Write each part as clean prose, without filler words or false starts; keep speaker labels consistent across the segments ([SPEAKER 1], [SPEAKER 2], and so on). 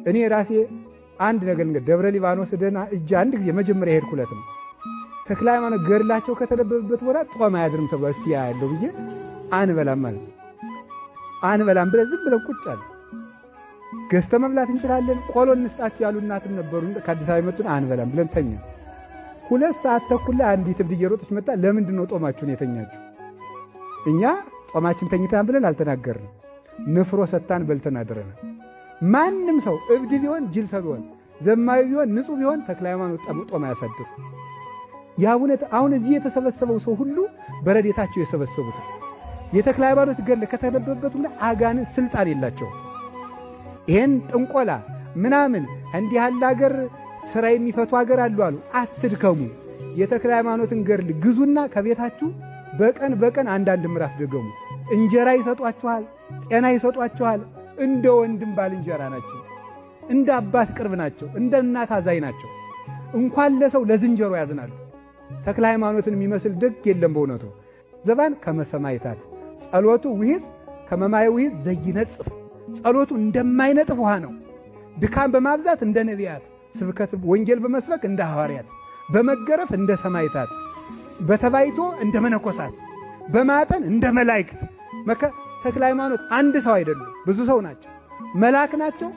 [SPEAKER 1] እኔ ራሴ አንድ ነገር ደብረ ሊባኖስ ደና እጅ አንድ ጊዜ መጀመሪያ ሄድኩለት ነው ተክለ ሃይማኖት ገድላቸው ከተነበበበት ቦታ ጾም አያድርም ተብሎ እስቲ ያለው ብዬ አንበላም ማለት አንበላም ብለን ዝም ብለን ቁጭ አለ። ገዝተ መብላት እንችላለን ቆሎ እንስጣችሁ ያሉ እናትም ነበሩ። ከአዲስ አበባ መጡን አንበላም ብለን ተኛ። 2 ሰዓት ተኩል ላይ አንዲት እብድ እየሮጠች መጣ። ለምንድን ነው ጾማችሁን የተኛችሁ? እኛ ጾማችን ተኝተን ብለን አልተናገርንም። ንፍሮ ሰጣን በልተን አድረናል። ማንም ሰው እብድ ቢሆን ጅል ሰው ቢሆን ዘማዊ ቢሆን ንጹህ ቢሆን ተክለ ሃይማኖት ጾም አያሳድር። ያቡነት አሁን እዚህ የተሰበሰበው ሰው ሁሉ በረዴታቸው የሰበሰቡት የተክለ ሃይማኖት ገድል ከተነበበበት ሁሉ አጋንንት ስልጣን የላቸው። ይሄን ጥንቆላ ምናምን እንዲህ ያለ ሀገር ስራ የሚፈቱ ሀገር አሉ። አትድከሙ። የተክለ ሃይማኖትን ገድል ግዙና ከቤታችሁ በቀን አንዳንድ ምዕራፍ ደገሙ። እንጀራ ይሰጧችኋል፣ ጤና ይሰጧችኋል። እንደ ወንድም ባልንጀራ ናቸው። እንደ አባት ቅርብ ናቸው። እንደ እናት አዛኝ ናቸው። እንኳን ለሰው ለዝንጀሮ ያዝናሉ። ተክለ ሃይማኖትን የሚመስል ደግ የለም በእውነቱ። ዘባን ከመሰማይታት ጸሎቱ ውሂዝ ከመማይ ውሂዝ ዘይነጽፍ ጸሎቱ እንደማይነጥፍ ውሃ ነው። ድካም በማብዛት እንደ ነቢያት፣ ስብከት ወንጌል በመስበክ እንደ ሐዋርያት፣ በመገረፍ እንደ ሰማይታት፣ በተባይቶ እንደ መነኮሳት፣ በማጠን እንደ መላእክት። ተክለ ሃይማኖት አንድ ሰው አይደሉም፣ ብዙ ሰው ናቸው። መልአክ ናቸው፣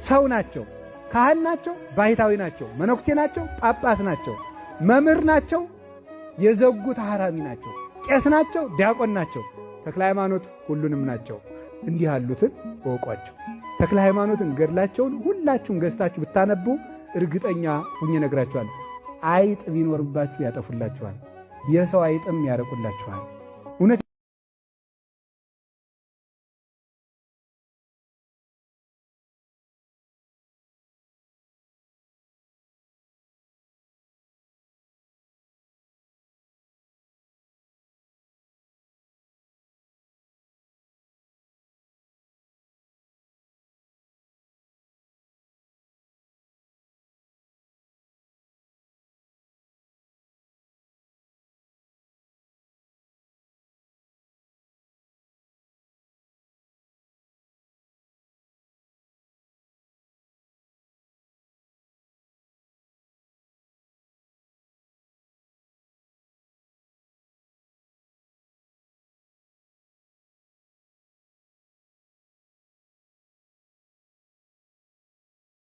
[SPEAKER 1] ሰው ናቸው፣ ካህን ናቸው፣ ባሕታዊ ናቸው፣ መነኩሴ ናቸው፣ ጳጳስ ናቸው፣ መምህር ናቸው፣ የዘጉ ተሐራሚ ናቸው፣ ቄስ ናቸው፣ ዲያቆን ናቸው። ተክለ ሃይማኖት ሁሉንም ናቸው። እንዲህ ያሉትን ወቋቸው። ተክለ ሃይማኖትን ገድላቸውን ሁላችሁም ገዝታችሁ ብታነቡ እርግጠኛ ሁኜ ነግራችኋል። አይጥ ቢኖርባችሁ ያጠፉላችኋል፣ የሰው አይጥም ያረቁላችኋል።